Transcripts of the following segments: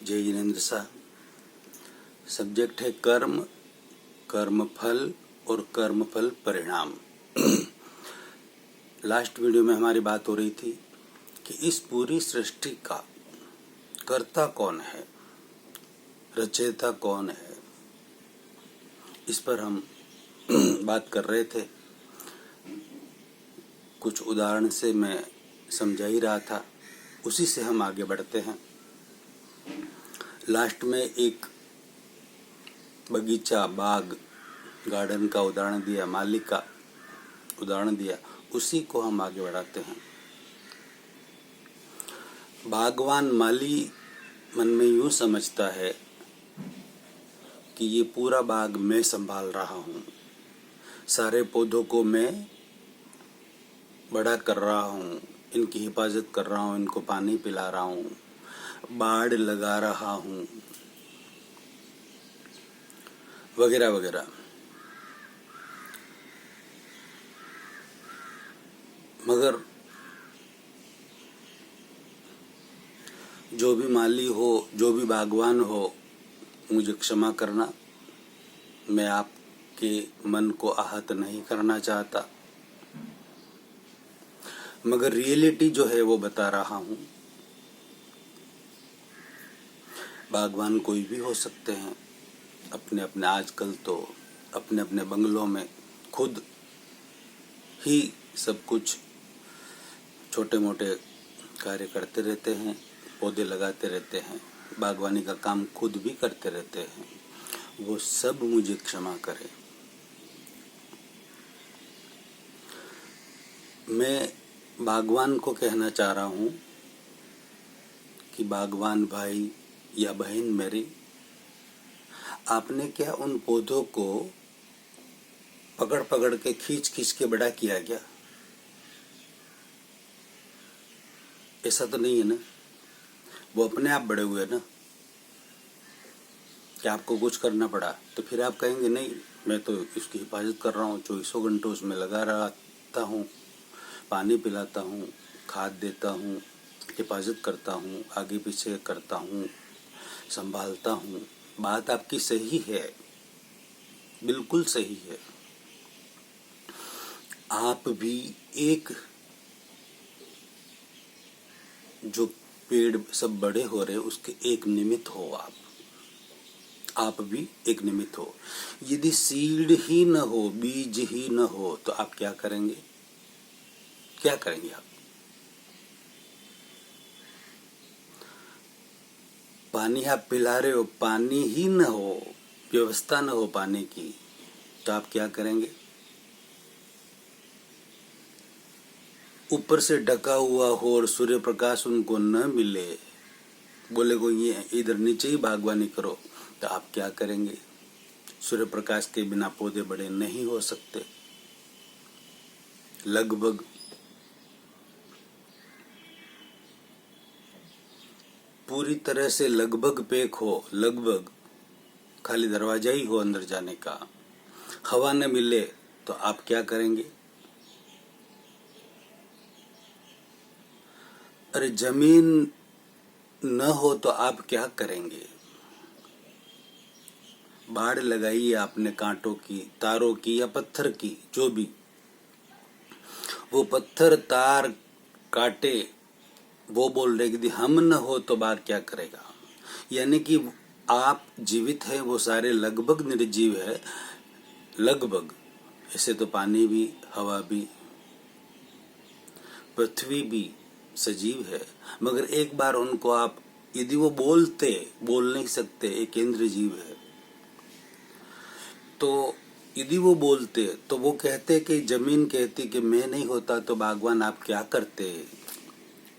जय जिनेन्द्र शाह। सब्जेक्ट है कर्म, कर्मफल और कर्मफल परिणाम। लास्ट वीडियो में हमारी बात हो रही थी कि इस पूरी सृष्टि का कर्ता कौन है, रचयिता कौन है, इस पर हम बात कर रहे थे। कुछ उदाहरण से मैं समझा ही रहा था, उसी से हम आगे बढ़ते हैं। लास्ट में एक बगीचा, बाग, गार्डन का उदाहरण दिया, माली का उदाहरण दिया, उसी को हम आगे बढ़ाते हैं। बागवान माली मन में यूं समझता है कि ये पूरा बाग मैं संभाल रहा हूँ, सारे पौधों को मैं बड़ा कर रहा हूँ, इनकी हिफाजत कर रहा हूँ, इनको पानी पिला रहा हूँ, बाड़ लगा रहा हूँ, वगैरह वगैरह। मगर जो भी माली हो, जो भी बागवान हो, मुझे क्षमा करना, मैं आपके मन को आहत नहीं करना चाहता, मगर रियलिटी जो है वो बता रहा हूँ। बागवान कोई भी हो सकते हैं, अपने अपने आजकल तो अपने अपने बंगलों में खुद ही सब कुछ छोटे मोटे कार्य करते रहते हैं, पौधे लगाते रहते हैं, बागवानी का काम खुद भी करते रहते हैं। वो सब मुझे क्षमा करें। मैं बागवान को कहना चाह रहा हूँ कि बागवान भाई या बहन मेरी, आपने क्या उन पौधों को पकड़ पकड़ के खींच खींच के बड़ा किया क्या? ऐसा तो नहीं है ना, वो अपने आप बड़े हुए ना, कि आपको कुछ करना पड़ा। तो फिर आप कहेंगे नहीं, मैं तो इसकी हिफाजत कर रहा हूँ, 24 घंटों उसमें लगा रहता हूँ, पानी पिलाता हूँ, खाद देता हूँ, हिफाजत करता हूँ, आगे पीछे करता हूँ, संभालता हूँ। बात आपकी सही है, बिल्कुल सही है। आप भी एक, जो पेड़ सब बड़े हो रहे उसके एक निमित्त हो। आप भी एक निमित्त हो। यदि सीड ही न हो, बीज ही न हो, तो आप क्या करेंगे? क्या करेंगे आप? पानी आप पिला रहे हो, पानी ही न हो, व्यवस्था न हो पानी की, तो आप क्या करेंगे? ऊपर से ढका हुआ हो और सूर्य प्रकाश उनको न मिले, बोले को ये इधर नीचे ही बागवानी करो, तो आप क्या करेंगे? सूर्य प्रकाश के बिना पौधे बड़े नहीं हो सकते। लगभग पूरी तरह से लगभग पैक हो, लगभग खाली दरवाजा ही हो अंदर जाने का, हवा न मिले, तो आप क्या करेंगे? अरे जमीन न हो तो आप क्या करेंगे? बाड़ लगाई आपने कांटों की, तारों की या पत्थर की, जो भी, वो पत्थर तार काटे, वो बोल रहे कि हम न हो तो बाघ क्या करेगा? यानी कि आप जीवित हैं, वो सारे लगभग निर्जीव है, लगभग। ऐसे तो पानी भी, हवा भी, पृथ्वी भी सजीव है, मगर एक बार उनको आप, यदि वो बोल नहीं सकते, एक इंद्र जीव है, तो यदि वो बोलते तो वो कहते कि जमीन कहती कि मैं नहीं होता तो बागवान आप क्या करते?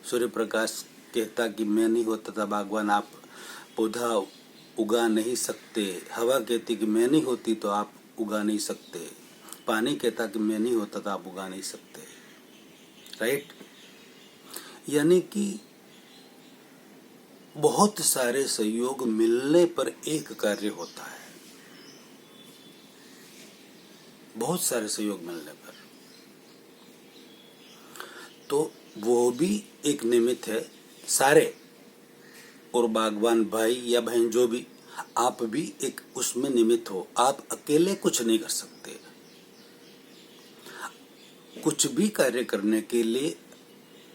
सूर्य प्रकाश कहता कि मैं नहीं होता था बागवान आप पौधा उगा नहीं सकते, हवा कहती कि मैं नहीं होती तो आप उगा नहीं सकते, पानी कहता कि मैं नहीं होता तो आप उगा नहीं सकते। राइट? यानी कि बहुत सारे सहयोग मिलने पर एक कार्य होता है, बहुत सारे सहयोग मिलने पर, तो वो भी एक निमित्त है। सारे और बागवान भाई या बहन जो भी, आप भी एक उसमें निमित्त हो। आप अकेले कुछ नहीं कर सकते। कुछ भी कार्य करने के लिए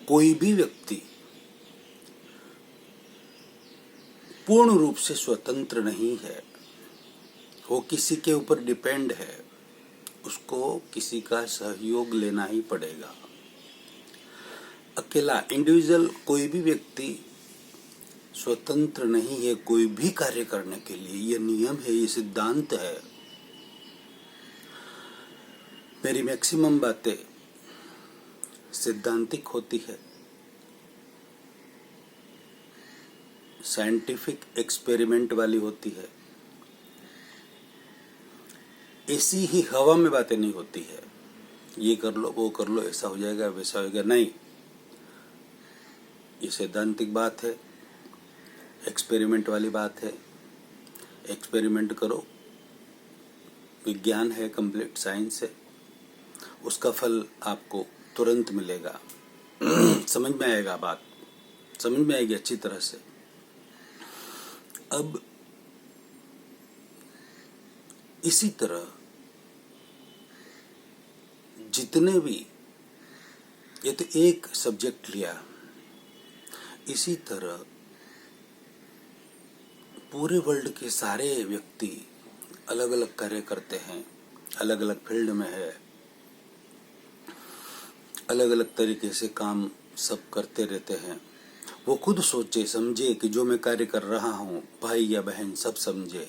कोई भी व्यक्ति पूर्ण रूप से स्वतंत्र नहीं है। वो किसी के ऊपर डिपेंड है, उसको किसी का सहयोग लेना ही पड़ेगा। अकेला इंडिविजुअल कोई भी व्यक्ति स्वतंत्र नहीं है कोई भी कार्य करने के लिए। ये नियम है, ये सिद्धांत है। मेरी मैक्सिमम बातें सिद्धांतिक होती है, साइंटिफिक एक्सपेरिमेंट वाली होती है। ऐसी ही हवा में बातें नहीं होती है, ये कर लो वो कर लो, ऐसा हो जाएगा वैसा हो जाएगा, नहीं। ये सैद्धांतिक बात है, एक्सपेरिमेंट वाली बात है। एक्सपेरिमेंट करो, विज्ञान है, कंप्लीट साइंस है, उसका फल आपको तुरंत मिलेगा। समझ में आएगा, बात समझ में आएगी अच्छी तरह से। अब इसी तरह जितने भी, ये तो एक सब्जेक्ट लिया, इसी तरह पूरे वर्ल्ड के सारे व्यक्ति अलग अलग कार्य करते हैं, अलग अलग फील्ड में है, अलग अलग तरीके से काम सब करते रहते हैं। वो खुद सोचे समझे कि जो मैं कार्य कर रहा हूँ, भाई या बहन सब समझे।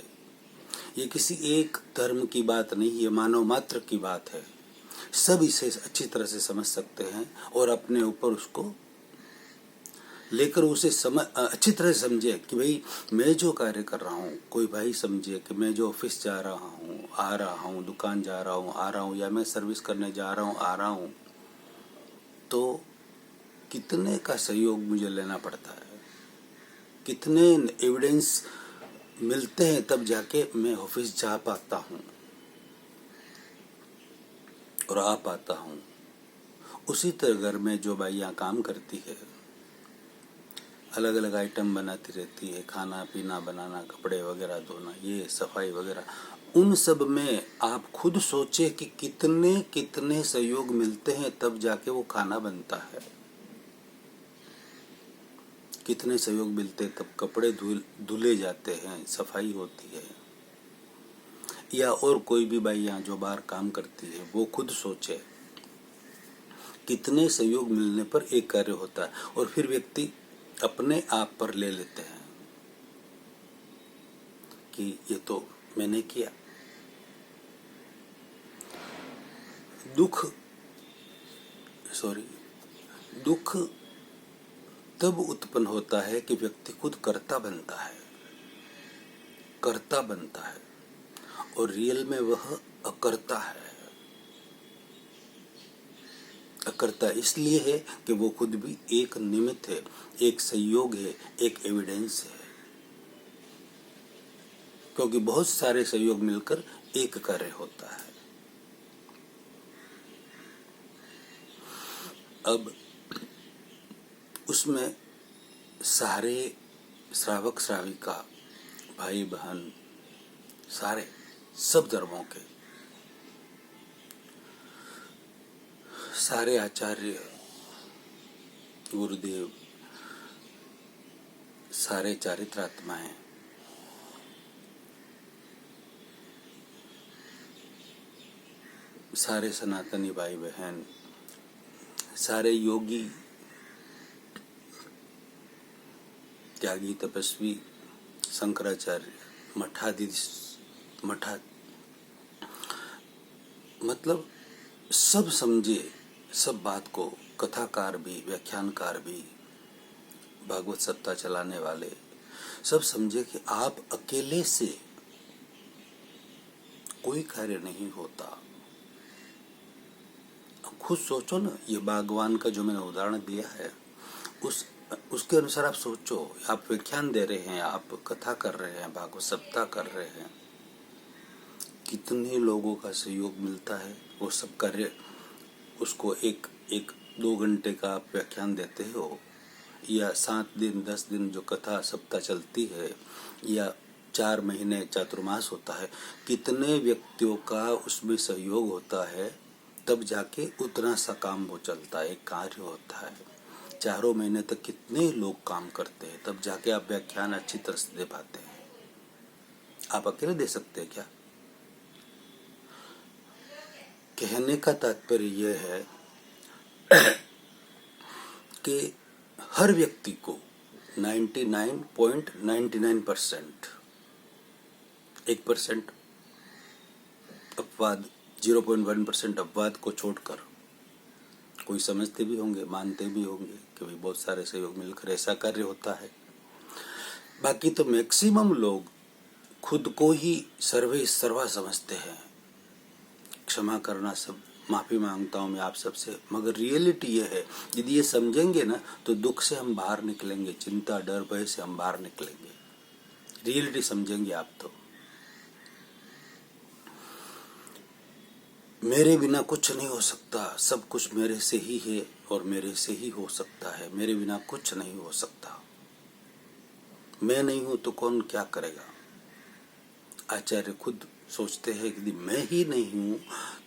ये किसी एक धर्म की बात नहीं, ये मानव मात्र की बात है। सब इसे अच्छी तरह से समझ सकते हैं और अपने ऊपर उसको लेकर उसे अच्छी तरह से समझे कि भाई मैं जो कार्य कर रहा हूँ, कोई भाई समझे कि मैं जो ऑफिस जा रहा हूँ, आ रहा हूँ, दुकान जा रहा हूँ, आ रहा हूँ, या मैं सर्विस करने जा रहा हूँ, आ रहा हूँ, तो कितने का सहयोग मुझे लेना पड़ता है, कितने एविडेंस मिलते हैं तब जाके मैं ऑफिस जा पाता हूँ और आ पाता हूँ। उसी तरह घर में जो बाइयाँ काम करती है, अलग अलग आइटम बनाती रहती है, खाना पीना बनाना, कपड़े वगैरह धोना, ये सफाई वगैरह, उन सब में आप खुद सोचे कि कितने कितने सहयोग मिलते हैं तब जाके वो खाना बनता है। कितने सहयोग मिलते तब कपड़े धुले जाते हैं, सफाई होती है। या और कोई भी बाइयाँ जो बाहर काम करती है, वो खुद सोचे कितने सहयोग मिलने पर एक कार्य होता है। और फिर व्यक्ति अपने आप पर ले लेते हैं कि ये तो मैंने किया। दुख तब उत्पन्न होता है कि व्यक्ति खुद कर्ता बनता है, और रियल में वह अकर्ता है। अकर्ता इसलिए है कि वो खुद भी एक निमित्त है, एक संयोग है, एक एविडेंस है, क्योंकि बहुत सारे सहयोग मिलकर एक कार्य होता है। अब उसमें सारे श्रावक श्राविका, भाई बहन, सारे सब धर्मों के, सारे आचार्य, गुरुदेव, सारे चारित्रात्माएं, सारे सनातनी भाई बहन, सारे योगी, त्यागी, तपस्वी, शंकराचार्य, मतलब सब समझे, सब बात को, कथाकार भी, व्याख्यानकार भी, भागवत सप्ताह चलाने वाले सब समझे कि आप अकेले से कोई कार्य नहीं होता। खुद सोचो ना, ये बागवान का जो मैंने उदाहरण दिया है, उसके अनुसार आप सोचो। आप व्याख्यान दे रहे हैं, आप कथा कर रहे हैं, भागवत सप्ताह कर रहे हैं, कितने लोगों का सहयोग मिलता है। वो सब कार्य, उसको एक 2 घंटे का आप व्याख्यान देते हो, या 7 दिन 10 दिन जो कथा सप्ताह चलती है या 4 महीने चातुर्मास होता है, कितने व्यक्तियों का उसमें सहयोग होता है, तब जाके उतना सा काम वो चलता है, एक कार्य होता है। 4 महीने तक कितने लोग काम करते हैं, तब जाके आप व्याख्यान अच्छी तरह से दे पाते हैं। आप अकेले दे सकते हैं क्या? कहने का तात्पर्य यह है कि हर व्यक्ति को 99.99% 1% अपवाद 0.1% अपवाद को छोड़कर, कोई समझते भी होंगे, मानते भी होंगे कि भाई बहुत सारे सहयोग मिलकर ऐसा कार्य होता है। बाकी तो मैक्सिमम लोग खुद को ही सर्वे सर्वा समझते हैं। क्षमा करना, सब माफी मांगता हूँ मैं आप सबसे, मगर रियलिटी ये है, यदि ये समझेंगे ना तो दुख से हम बाहर निकलेंगे, चिंता डर भय से हम बाहर निकलेंगे। रियलिटी समझेंगे आप तो। मेरे बिना कुछ नहीं हो सकता, सब कुछ मेरे से ही है और मेरे से ही हो सकता है। मेरे बिना कुछ नहीं हो सकता। मैं नहीं हूं तो कौन क्या करेगा? आचार्य खुद सोचते हैं कि मैं ही नहीं हूं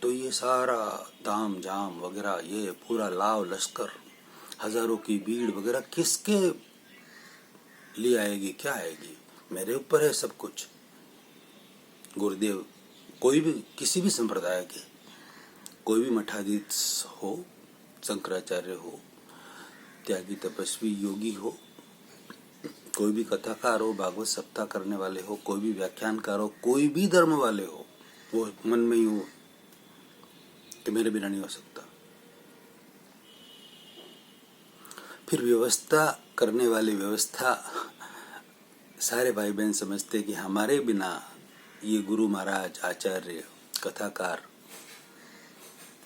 तो ये सारा ताम झाम वगैरह, ये पूरा लाव लश्कर, हजारों की भीड़ वगैरह किसके लिए आएगी, क्या आएगी? मेरे ऊपर है सब कुछ। गुरुदेव कोई भी, किसी भी संप्रदाय के, कोई भी मठाधीश हो, शंकराचार्य हो, त्यागी तपस्वी योगी हो, कोई भी कथाकार हो, भागवत सप्ताह करने वाले हो, कोई भी व्याख्यानकार हो, कोई भी धर्म वाले हो, वो मन में ही हो कि मेरे बिना नहीं हो सकता। फिर व्यवस्था करने वाली व्यवस्था, सारे भाई बहन समझते कि हमारे बिना ये गुरु महाराज आचार्य कथाकार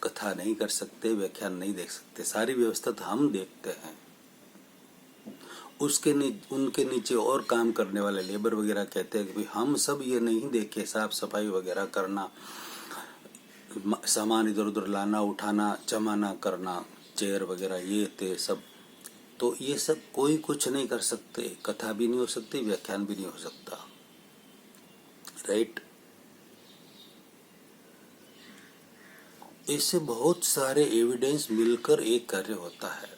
कथा नहीं कर सकते, व्याख्यान नहीं देख सकते। सारी व्यवस्था तो हम देखते हैं। उनके नीचे और काम करने वाले लेबर वगैरह कहते हैं कि भाई हम सब ये नहीं देखे, साफ सफाई वगैरह करना, सामान इधर उधर लाना उठाना जमाना करना, चेयर वगैरह ये थे सब, तो ये सब कोई कुछ नहीं कर सकते। कथा भी नहीं हो सकती, व्याख्यान भी नहीं हो सकता। राइट? इससे बहुत सारे एविडेंस मिलकर एक कार्य होता है।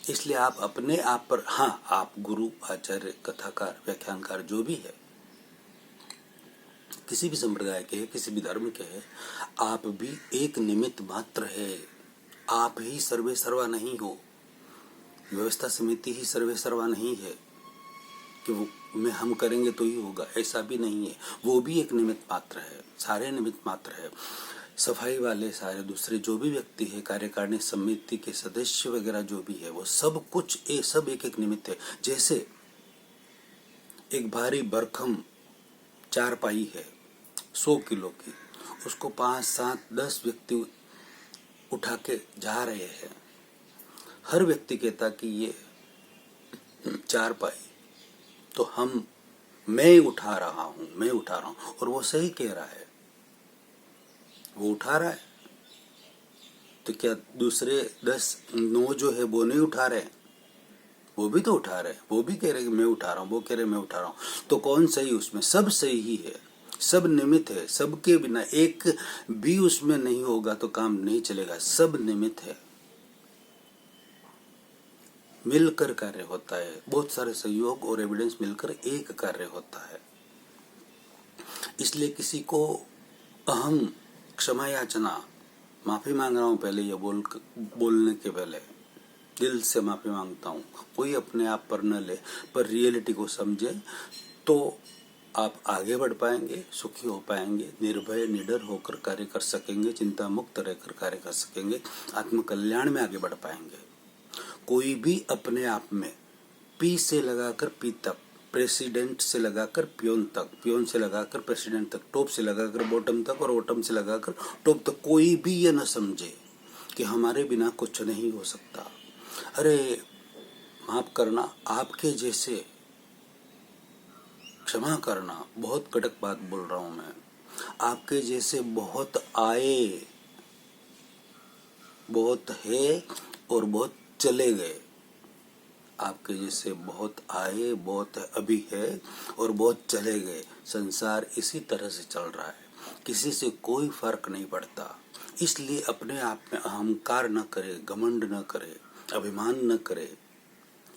इसलिए आप अपने आप पर, हाँ, आप गुरु आचार्य कथाकार व्याख्यानकार जो भी है, किसी भी संप्रदाय के है, किसी भी धर्म के है, आप भी एक निमित्त मात्र है। आप ही सर्वे सर्वा नहीं हो। व्यवस्था समिति ही सर्वे सर्वा नहीं है कि वो में हम करेंगे तो ही होगा, ऐसा भी नहीं है। वो भी एक निमित्त मात्र है, सारे निमित्त मात्र है। सफाई वाले सारे दूसरे जो भी व्यक्ति है, कार्यकारिणी समिति के सदस्य वगैरह जो भी है, वो सब कुछ सब एक एक निमित्त है। जैसे एक भारी भरकम चारपाई है 100 किलो की, उसको 5, 7, 10 व्यक्ति उठा के जा रहे हैं। हर व्यक्ति कहता कि ये चारपाई तो मैं उठा रहा हूं, और वो सही कह रहा है, वो उठा रहा है। तो क्या दूसरे 9 जो है वो नहीं उठा रहे? वो भी तो उठा रहे, वो भी कह रहे कि मैं उठा रहा हूँ, वो कह रहे मैं उठा रहा हूँ। तो कौन सही? उसमें सब सही ही है, सब निमित्त है। सबके बिना एक भी उसमें नहीं होगा तो काम नहीं चलेगा। सब निमित्त है, मिलकर कार्य होता है। बहुत सारे सहयोग और एविडेंस मिलकर एक कार्य होता है। इसलिए किसी को अहम, क्षमा याचना, माफी मांग रहा हूं पहले, ये बोलने के पहले दिल से माफी मांगता हूं, कोई अपने आप पर न ले, पर रियलिटी को समझे तो आप आगे बढ़ पाएंगे, सुखी हो पाएंगे, निर्भय निडर होकर कार्य कर सकेंगे, चिंता मुक्त रहकर कार्य कर सकेंगे, आत्म कल्याण में आगे बढ़ पाएंगे। कोई भी अपने आप में पी से लगाकर पी तक, प्रेसिडेंट से लगाकर पियोन तक, पियोन से लगाकर प्रेसिडेंट तक, टॉप से लगाकर बॉटम तक और बॉटम से लगाकर टॉप तक, कोई भी ये न समझे कि हमारे बिना कुछ नहीं हो सकता। अरे माफ करना, आपके जैसे, क्षमा करना, बहुत कड़क बात बोल रहा हूं मैं, आपके जैसे बहुत आए, बहुत है और बहुत चले गए। आपके जैसे बहुत आए, बहुत अभी है और बहुत चले गए। संसार इसी तरह से चल रहा है, किसी से कोई फर्क नहीं पड़ता। इसलिए अपने आप में अहंकार न करे, घमंड न करे, अभिमान न करे।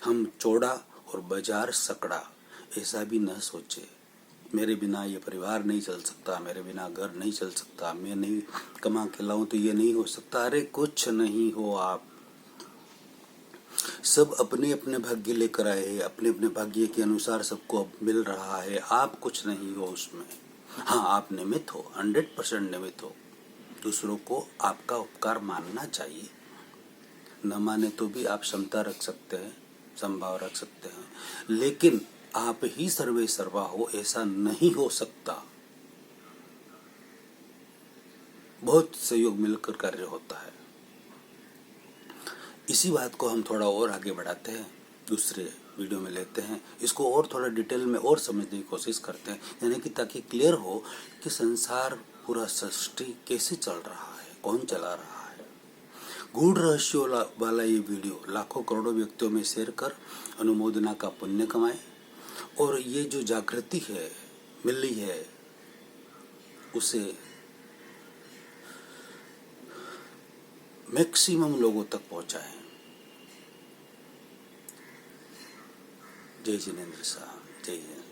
हम चौड़ा और बाजार सकड़ा, ऐसा भी न सोचे। मेरे बिना ये परिवार नहीं चल सकता, मेरे बिना घर नहीं चल सकता, मैं नहीं कमा के लाऊं तो ये नहीं हो सकता। अरे कुछ नहीं हो आप, सब अपने अपने भाग्य लेकर आए हैं, अपने अपने भाग्य के अनुसार सबको अब मिल रहा है। आप कुछ नहीं हो उसमें। हाँ, आप निमित्त हो, 100% निमित्त हो। दूसरों को आपका उपकार मानना चाहिए, न माने तो भी आप क्षमता रख सकते हैं, संभाव रख सकते हैं, लेकिन आप ही सर्वे सर्वा हो ऐसा नहीं हो सकता। बहुत सहयोग मिलकर कार्य होता है। इसी बात को हम थोड़ा और आगे बढ़ाते हैं, दूसरे वीडियो में लेते हैं, इसको और थोड़ा डिटेल में और समझने की कोशिश करते हैं, यानी कि ताकि क्लियर हो कि संसार पूरा सृष्टि कैसे चल रहा है, कौन चला रहा है। गूढ़ रहस्यों वाला ये वीडियो लाखों करोड़ों व्यक्तियों में शेयर कर अनुमोदना का पुण्य कमाए, और ये जो जागृति है मिली है उसे मैक्सिमम लोगों तक पहुंचाएं। जय जिनेंद्र साहब, जय जिनेंद्र।